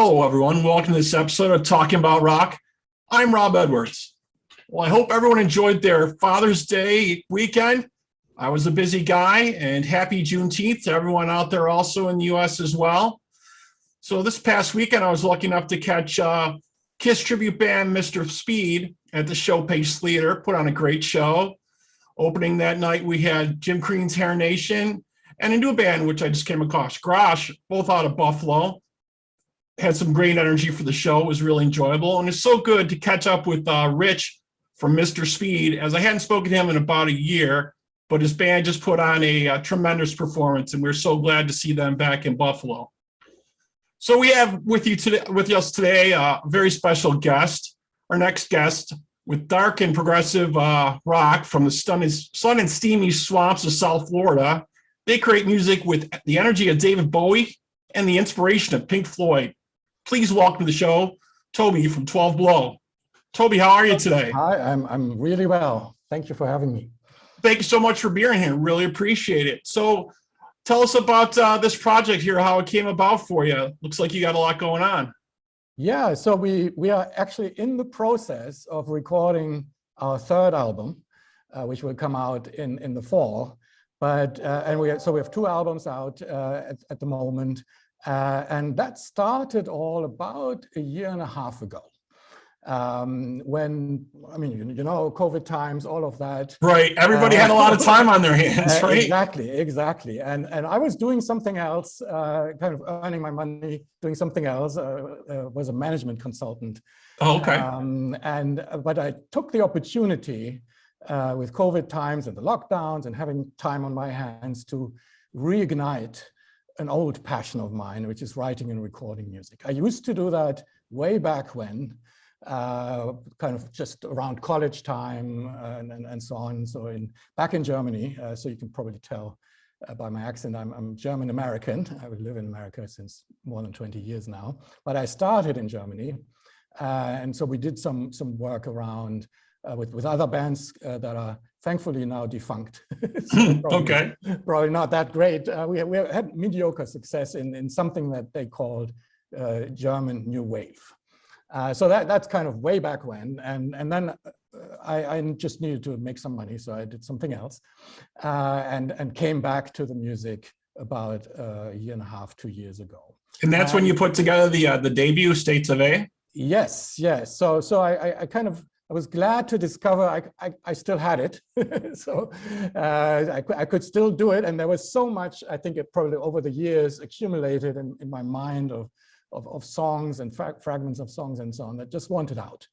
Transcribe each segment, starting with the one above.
Hello, everyone. Welcome to this episode of Talking About Rock. I'm Rob Edwards. Well, I hope everyone enjoyed their Father's Day weekend. I was a busy guy, and happy Juneteenth to everyone out there also in the U.S. as well. So this past weekend, I was lucky enough to catch KISS tribute band Mr. Speed at the Showcase Theater, put on a great show. Opening that night, we had Jim Crean's Hair Nation and a new band, which I just came across, Garage, both out of Buffalo. Had some great energy for the show. It was really enjoyable. And it's so good to catch up with Rich from Mr. Speed, as I hadn't spoken to him in about a year, but his band just put on a tremendous performance, and we're so glad to see them back in Buffalo. So we have with us today a very special guest, our next guest, with dark and progressive rock from the sun and steamy swamps of South Florida. They create music with the energy of David Bowie and the inspiration of Pink Floyd. Please welcome to the show, Toby from 12 Below. Toby, how are you today? Hi, I'm really well. Thank you for having me. Thank you so much for being here. Really appreciate it. So tell us about this project here, how it came about for you. Looks like you got a lot going on. Yeah, so we are actually in the process of recording our third album, which will come out in the fall. But we have two albums out at the moment. And that started all about a year and a half ago. When, I mean, you know, COVID times, all of that. Right, everybody had a lot of time on their hands, right? Exactly. And I was doing something else, kind of earning my money, doing something else, was a management consultant. Oh, okay. But I took the opportunity with COVID times and the lockdowns and having time on my hands to reignite an old passion of mine, which is writing and recording music. I used to do that way back when, kind of just around college time and so on. So back in Germany, so you can probably tell by my accent, I'm German American. I live in America since more than 20 years now, but I started in Germany. And so we did some work around with other bands that are thankfully now defunct. So probably not that great. We had mediocre success in something that they called German New Wave. So that's kind of way back when. And then I just needed to make some money, so I did something else and came back to the music about a year and a half, 2 years ago. And that's when you put together the debut, States of A? Yes. So I was glad to discover I still had it. So I could still do it. And there was so much, I think it probably over the years accumulated in my mind of songs and fragments of songs and so on that just wanted out.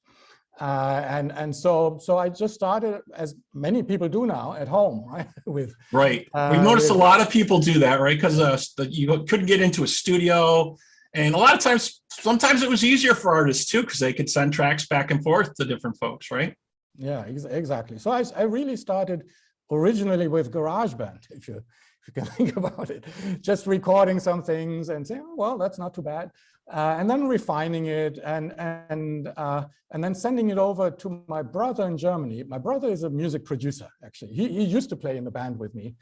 So I just started, as many people do now, at home, right? We've noticed a lot of people do that, right? Because you couldn't get into a studio. And a lot of times, sometimes it was easier for artists too, because they could send tracks back and forth to different folks, right? Yeah, exactly. So I really started originally with GarageBand, if you can think about it, just recording some things and saying, oh, well, that's not too bad, and then refining it and then sending it over to my brother in Germany. My brother is a music producer, actually. He used to play in the band with me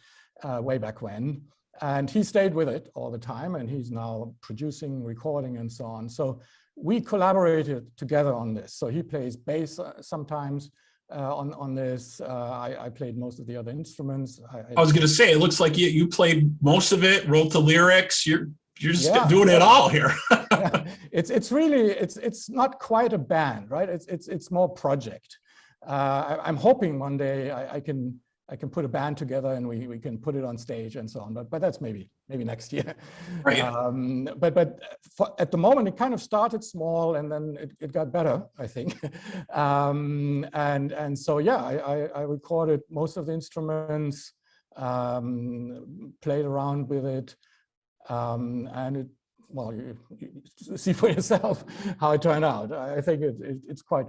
way back when. And he stayed with it all the time, and he's now producing, recording, and so on. So we collaborated together on this. So he plays bass sometimes on this. I played most of the other instruments. I was going to say, it looks like you played most of it, wrote the lyrics. You're just doing it all here. Yeah. It's not quite a band, right? It's more project. I'm hoping one day I can put a band together and we can put it on stage and so on, but that's maybe next year. Right. But at the moment, it kind of started small and then it got better, I think. And so yeah, I recorded most of the instruments, played around with it, and it. Well, you see for yourself how it turned out. I think it's quite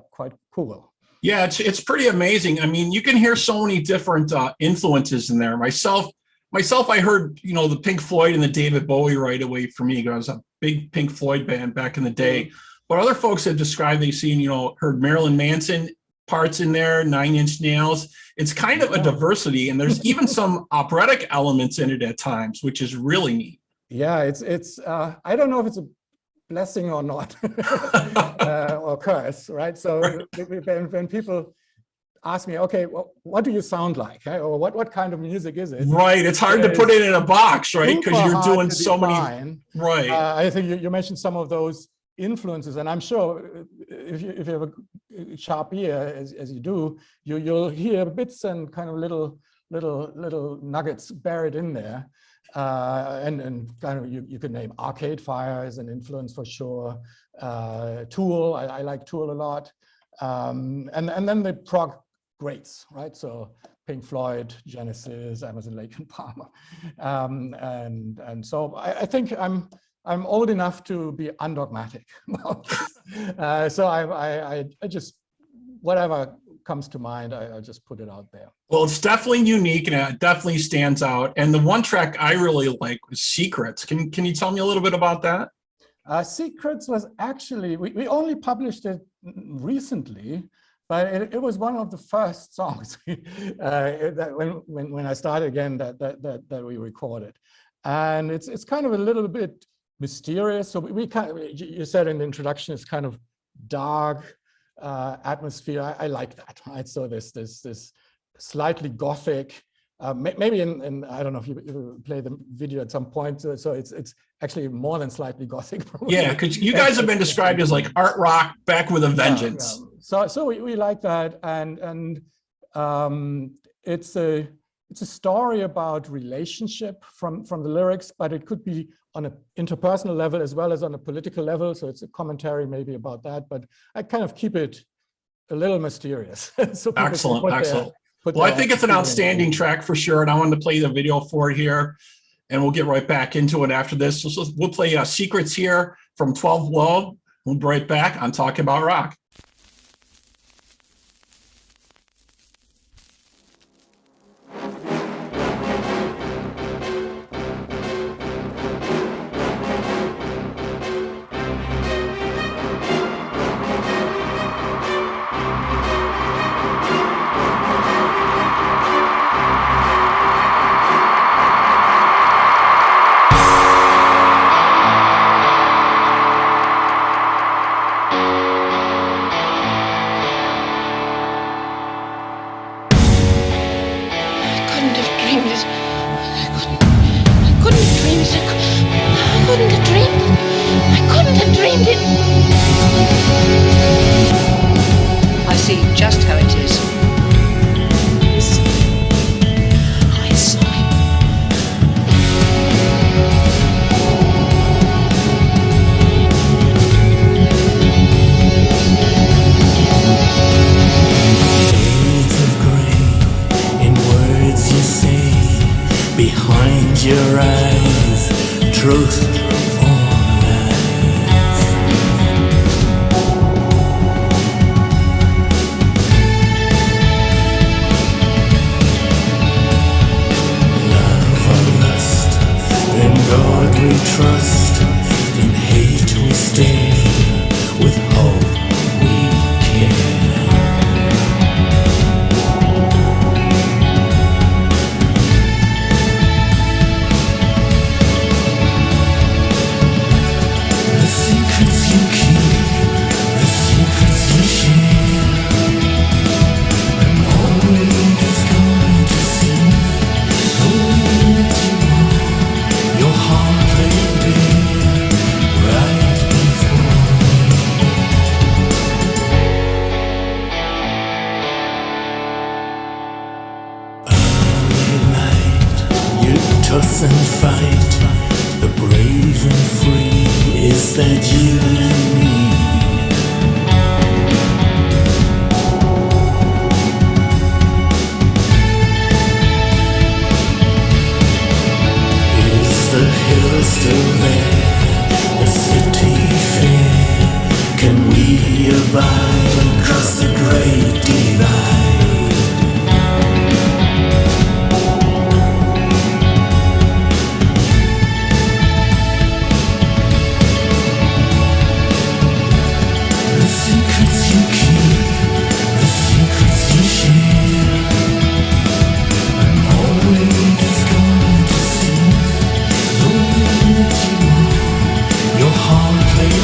cool. Yeah, it's pretty amazing. I mean, you can hear so many different influences in there. Myself, I heard, the Pink Floyd and the David Bowie right away for me. I was a big Pink Floyd band back in the day. But other folks have described, they've seen, heard Marilyn Manson parts in there, 9 Inch Nails. It's kind of a diversity, and there's even some operatic elements in it at times, which is really neat. Yeah, it's I don't know if it's a blessing or not, or curse, right? So when people ask me, okay, well, what do you sound like? Or what kind of music is it? Right. It's hard to put it in a box, right? Because you're doing so define. many. Right. I think you mentioned some of those influences, and I'm sure if you have a sharp ear, as you do, you'll hear bits and kind of little nuggets buried in there. And kind of you could name Arcade Fire as an influence for sure. Tool, I like Tool a lot. And then the prog greats, right? So Pink Floyd, Genesis, Emerson, Lake and Palmer. And so I think I'm old enough to be undogmatic about this. So I just, whatever comes to mind, I just put it out there. Well, it's definitely unique and it definitely stands out. And the one track I really like was Secrets. Can you tell me a little bit about that? Secrets was actually, we only published it recently, but it was one of the first songs that when I started again that we recorded. And it's kind of a little bit mysterious. So we kind of, you said in the introduction, it's kind of dark atmosphere. I like that, right? So there's this slightly gothic, maybe in I don't know if you play the video at some point. So it's actually more than slightly gothic. Probably. Yeah, because you guys have been described as like art rock back with a vengeance. Yeah. So we like that, and it's a story about relationship from the lyrics, but it could be on an interpersonal level as well as on a political level. So it's a commentary maybe about that, but I kind of keep it a little mysterious. So excellent. Well, I think it's an outstanding track for sure, and I wanted to play the video for it here, and we'll get right back into it after this. So we'll play Secrets here from 12 Below. We'll be right back on Talking About Rock. I see just how it is. I saw it. Shades of grey in words you say, behind your eyes, truth. Trust, in hate we stay, with hope we care. The secrets you keep, the secrets you share, I'm always going to see the way that you are, your heart. Toss and fight, the brave and free, is that you and me? Is the hill still there, the city fair? Can we abide across the great divide? Your heart lay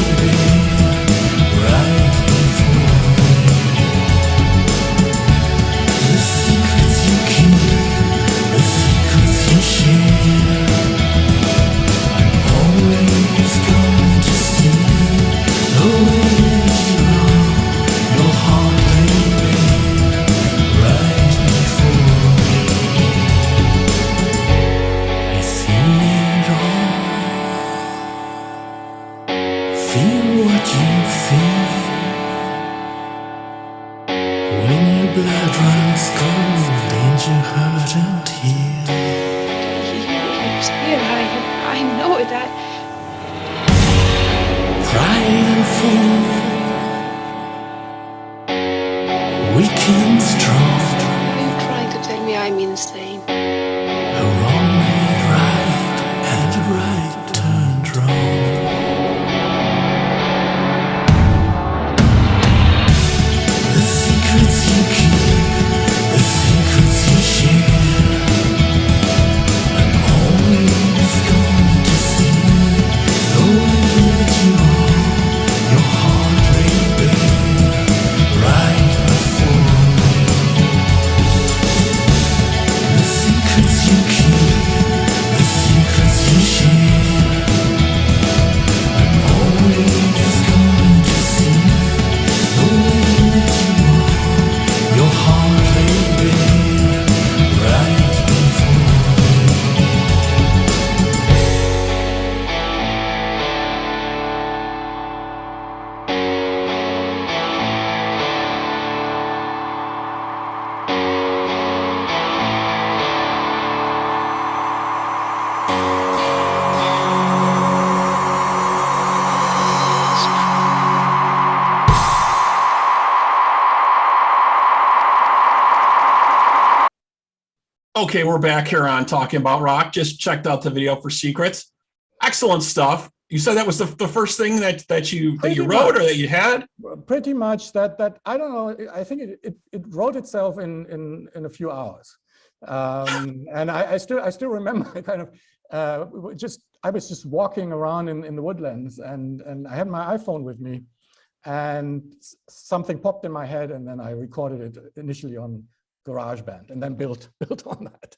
Blood runs cold and your heart and heal. He was here. I know it. Pride and fall, weak and strong. Are you trying to tell me I'm insane? A wrong made right and a right turned wrong. The secrets you keep, the secrets you share, I'm always going to see the way that you are, your heart laid bare right before me. The secrets you keep, the secrets you share, I'm always going to see the way that you are, your heart laid bare right before me. Okay, we're back here on Talking About Rock. Just checked out the video for Secrets. Excellent stuff. You said that was the first thing that you wrote or that you had? Pretty much that I don't know. I think it wrote itself in a few hours, and I still remember kind of I was just walking around in the woodlands, and I had my iPhone with me, and something popped in my head, and then I recorded it initially on GarageBand, and then built on that.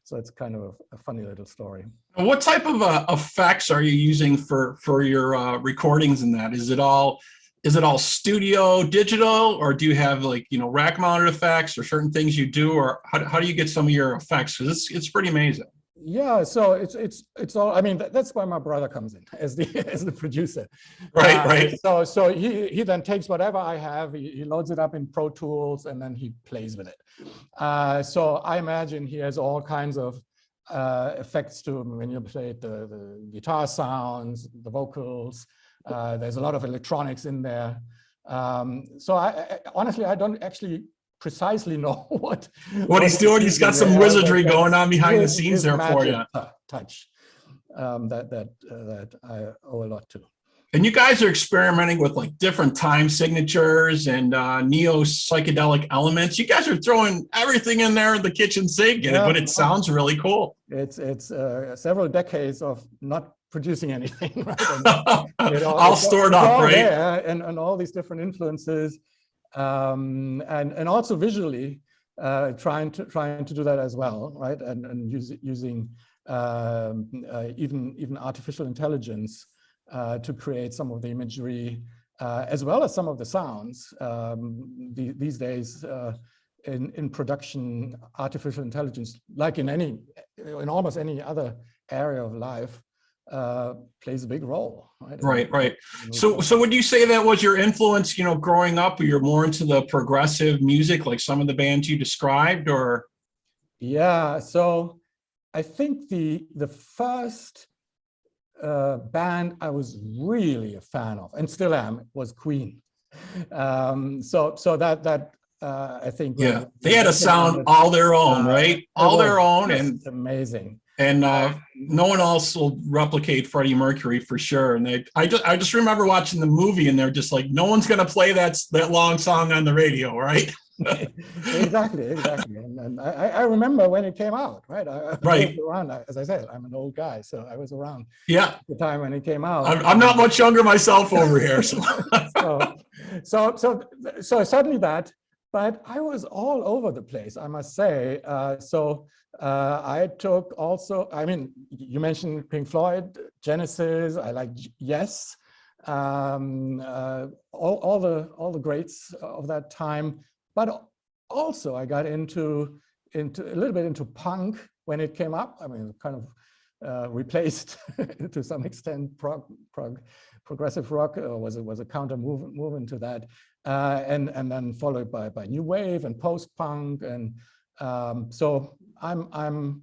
So it's kind of a funny little story. What type of effects are you using for your recordings in that? Is it all studio digital, or do you have like, rack mounted effects or certain things you do, or how do you get some of your effects? Because it's pretty amazing. Yeah, so it's all. I mean, that's why my brother comes in as the producer. Right. So he then takes whatever I have, he loads it up in Pro Tools, and then he plays with it. So I imagine he has all kinds of effects to manipulate the guitar sounds, the vocals. There's a lot of electronics in there. So I honestly, I don't actually precisely know what he's doing. He's got some wizardry going on behind the scenes there for you. Touch that I owe a lot to. And you guys are experimenting with like different time signatures and neo-psychedelic elements. You guys are throwing everything in there in the kitchen sink, but it sounds really cool. It's several decades of not producing anything, right? And, all stored up, right? There, and all these different influences. And also visually trying to do that as well, right? And using even artificial intelligence to create some of the imagery as well as some of the sounds. These days in production, artificial intelligence, like in almost any other area of life, plays a big role, right? Right. So would you say that was your influence, growing up? You're more into the progressive music, like some of the bands you described, or? Yeah. So I think the first band I was really a fan of, and still am, was Queen. So that I think. Yeah, they had a sound all their own, right? All their own, and amazing. And no one else will replicate Freddie Mercury for sure. And I just remember watching the movie, and they're just like, no one's going to play that long song on the radio, right? Exactly. And I remember when it came out, right? I was around, as I said, I'm an old guy, so I was around at the time when it came out. I'm not much younger myself over here. So certainly that, but I was all over the place, I must say. I took also, I mean, you mentioned Pink Floyd, Genesis, I like Yes. all the greats of that time. But also I got into a little bit into punk when it came up. I mean, kind of replaced to some extent progressive rock, was a counter movement to that, and then followed by new wave and post-punk, and so I'm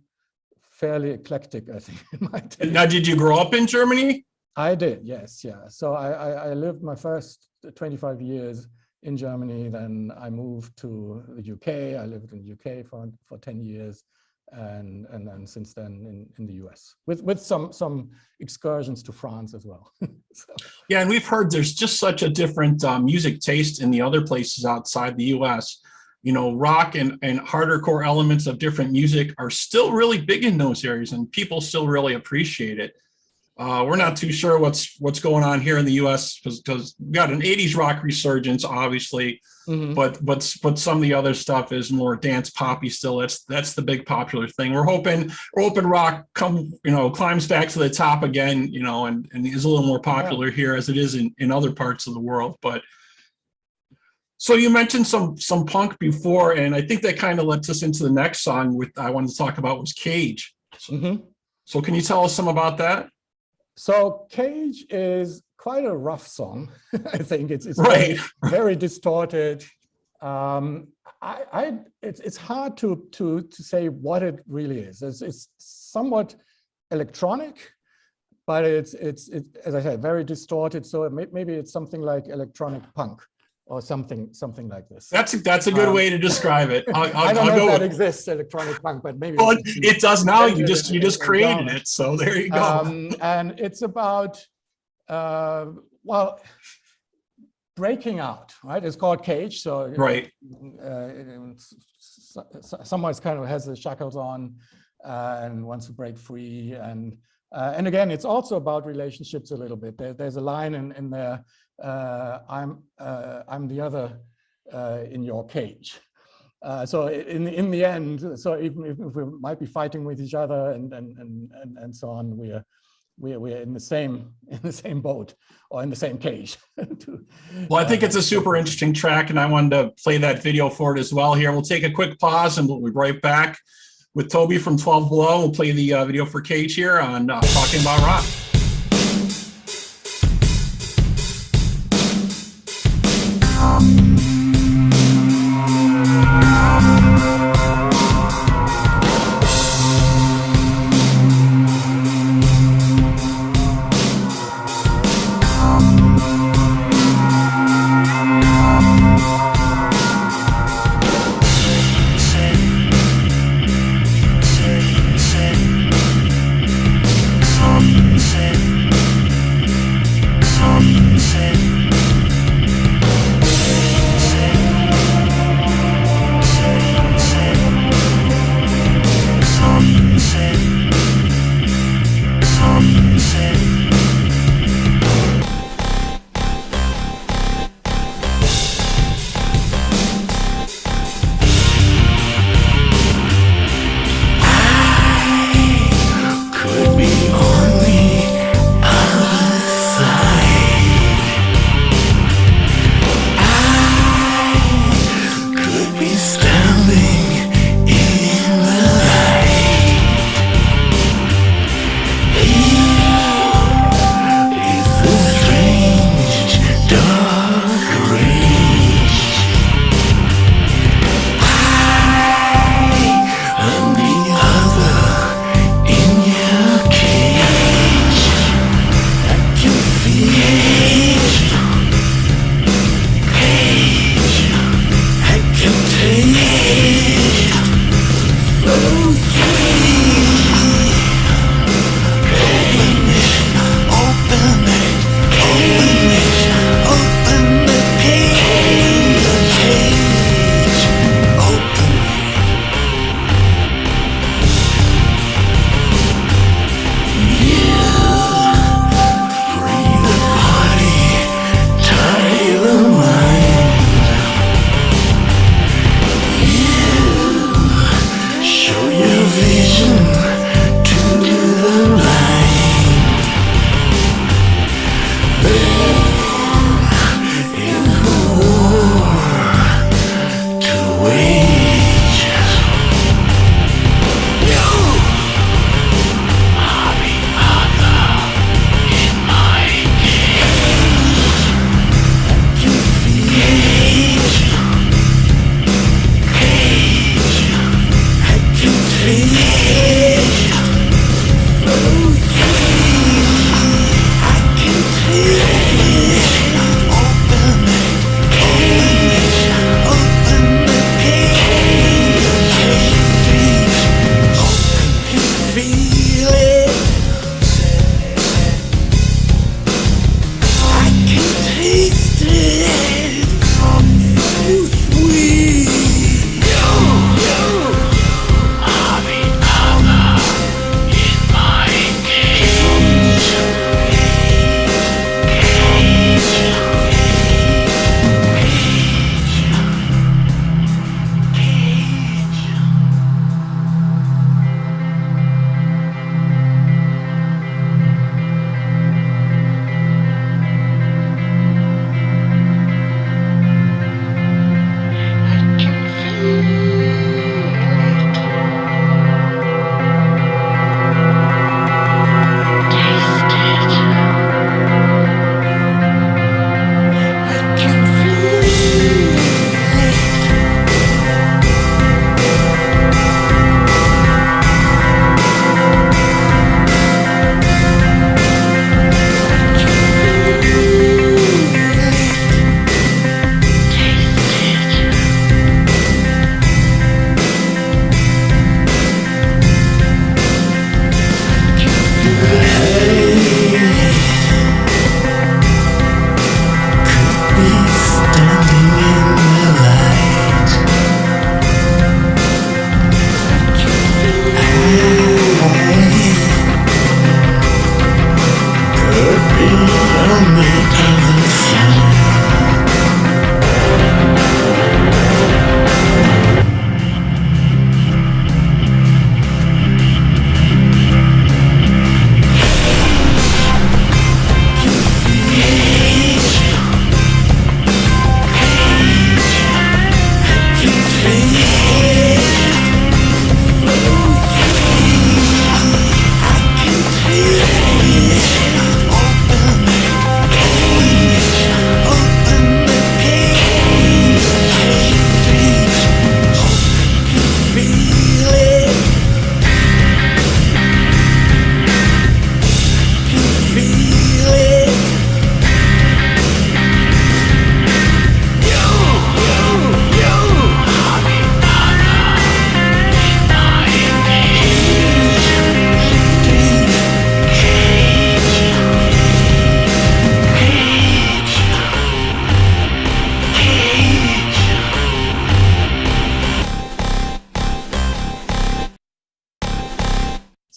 fairly eclectic, I think, in my taste. Now, did you grow up in Germany? I did, yes, yeah. So I lived my first 25 years in Germany, then I moved to the UK. I lived in the UK for 10 years, and then since then in the US, with some excursions to France as well. So. Yeah, and we've heard there's just such a different music taste in the other places outside the US. You know, rock and harder core elements of different music are still really big in those areas, and people still really appreciate it. We're not too sure what's going on here in the U.S. because we got an '80s rock resurgence, obviously, but some of the other stuff is more dance poppy still. That's the big popular thing. We're hoping rock climbs back to the top again, and is a little more popular here as it is in other parts of the world. But so you mentioned some punk before, and I think that kind of lets us into the next song I wanted to talk about was Cage. So can you tell us some about that? So Cage is quite a rough song. I think it's right. very distorted. It's hard to say what it really is. It's somewhat electronic, but it's as I said, very distorted. So maybe it's something like electronic punk or something like this. That's a good way to describe it. I don't know if that exists, electronic punk, but maybe. Well, it does now. You just created it, so there you go. And it's about breaking out, right? It's called Cage, so right. Someone kind of has the shackles on and wants to break free, and again, it's also about relationships a little bit. There's a line in there. I'm the other in your cage. So in the end, so even if we might be fighting with each other and so on, we're in the same boat or in the same cage. Well, I think it's a super interesting track, and I wanted to play that video for it as well. Here, we'll take a quick pause, and we'll be right back with Toby from 12 Below. We'll play the video for Cage here on Talking About Rock. Say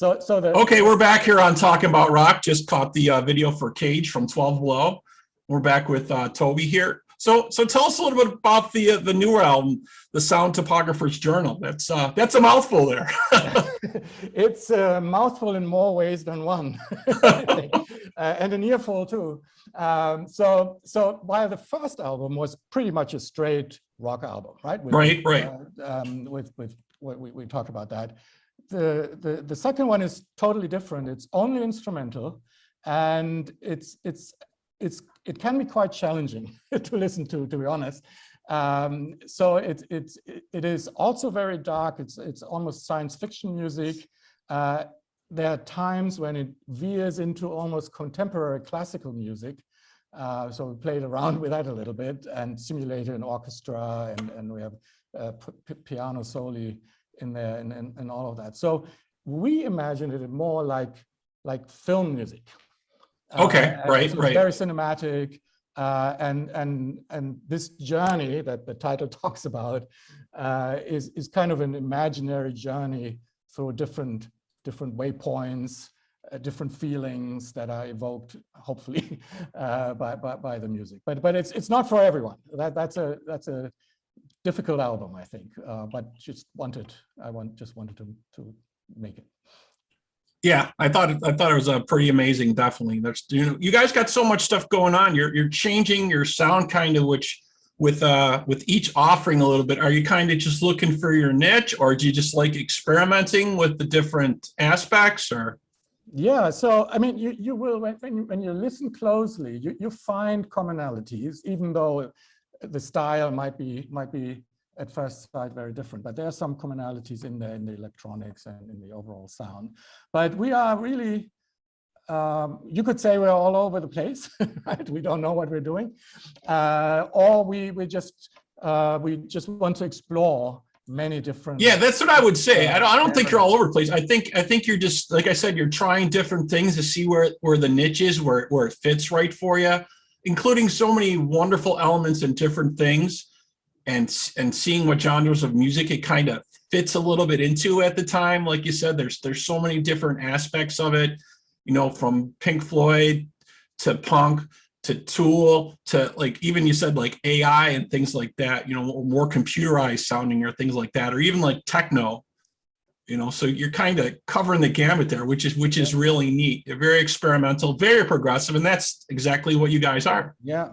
So the Okay, we're back here on Talking About Rock. Just caught the video for Cage from 12 Below. We're back with Toby here. So tell us a little bit about the newer album, The Sound Topographer's Journal. That's a mouthful there. It's a mouthful in more ways than one, I think. And an earful too. So while the first album was pretty much a straight rock album, right? Right. We talked about that. The second one is totally different. It's only instrumental, and it can be quite challenging to listen to be honest. So it is also very dark. It's almost science fiction music. There are times when it veers into almost contemporary classical music. So we played around with that a little bit and simulated an orchestra, and we have piano soli in there and all of that. So we imagined it more like film music. Okay, right. Very cinematic, and this journey that the title talks about is kind of an imaginary journey through different waypoints, different feelings that are evoked, hopefully, by the music. But it's not for everyone. That's a difficult album, I think. But I just wanted to make it. Yeah, I thought it was pretty amazing. Definitely, there's you guys got so much stuff going on. You're changing your sound kind of, which with each offering a little bit. Are you kind of just looking for your niche, or do you just like experimenting with the different aspects? Or yeah, so I mean, you will when you listen closely, you find commonalities, even though the style might be at first sight very different, but there are some commonalities in there in the electronics and in the overall sound. But we are really, you could say we're all over the place, right? We don't know what we're doing, or we just want to explore many different. Yeah, that's what I would say. I don't think you're all over the place. I think you're just, like I said, you're trying different things to see where the niche is, where it fits right for you, including so many wonderful elements and different things. And seeing what genres of music it kind of fits a little bit into at the time. Like you said, there's so many different aspects of it, from Pink Floyd to punk to Tool to, like, even you said like AI and things like that, more computerized sounding or things like that, or even like techno, so you're kind of covering the gamut there, which is really neat. They're very experimental, very progressive, and that's exactly what you guys are. Yeah.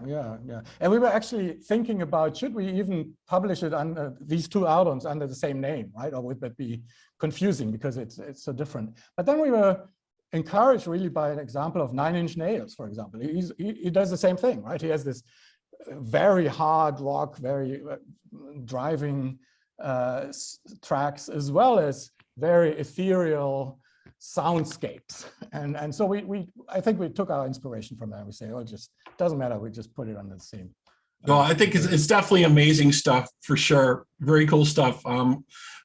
And we were actually thinking about, should we even publish it under these two albums under the same name, right? Or would that be confusing because it's so different? But then we were encouraged really by an example of 9 Inch Nails, for example. He does the same thing, right? He has this very hard rock, very driving tracks, as well as very ethereal soundscapes, and so I think we took our inspiration from that. We say, oh, it just doesn't matter. We just put it under the same. Well, I think it's definitely amazing stuff for sure. Very cool stuff.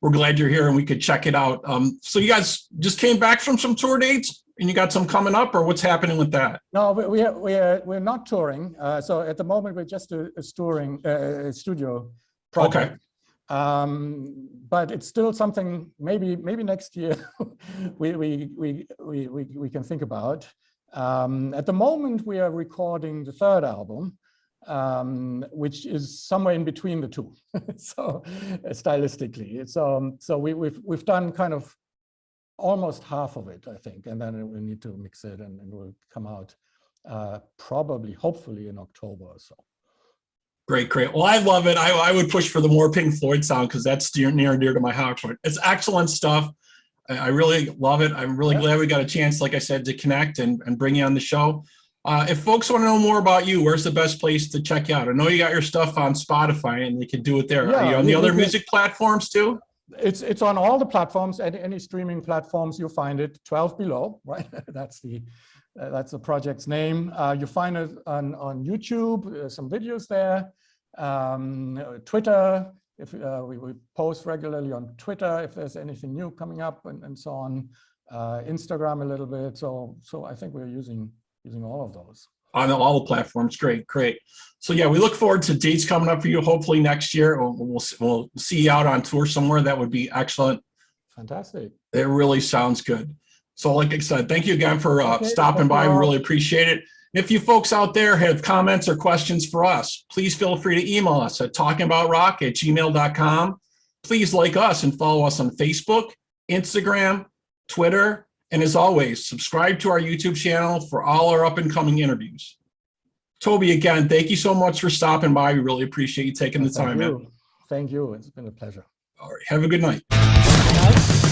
We're glad you're here and we could check it out. So you guys just came back from some tour dates, and you got some coming up, or what's happening with that? No, we're not touring. So at the moment we're just a touring studio project. Okay. But it's still something maybe next year we can think about. At the moment we are recording the third album, which is somewhere in between the two. So stylistically, so we've done kind of almost half of it, I think, and then we need to mix it, and it will come out probably, hopefully, in October or so. Great. Well, I love it. I would push for the more Pink Floyd sound because that's near and dear to my heart. It's excellent stuff. I really love it. I'm really glad we got a chance, like I said, to connect and bring you on the show. If folks want to know more about you, where's the best place to check you out? I know you got your stuff on Spotify and they can do it there. Yeah, are you on the other music platforms too? It's on all the platforms, any streaming platforms you'll find it. 12 Below, right? That's the project's name. You find it on YouTube, some videos there. Twitter, if we post regularly on Twitter if there's anything new coming up, and so on. Instagram a little bit. So I think we're using all of those. On all the platforms. Great. So yeah, we look forward to dates coming up for you. Hopefully next year we'll see you out on tour somewhere. That would be excellent. Fantastic. It really sounds good. So like I said, thank you again for Okay, stopping thank you by. We all. really appreciate it. If you folks out there have comments or questions for us, please feel free to email us at talkingaboutrock@gmail.com. Please like us and follow us on Facebook, Instagram, Twitter, and as always, subscribe to our YouTube channel for all our up and coming interviews. Toby, again, thank you so much for stopping by. We really appreciate you taking the time, man. Thank you. It's been a pleasure. All right, have a good night. Good night.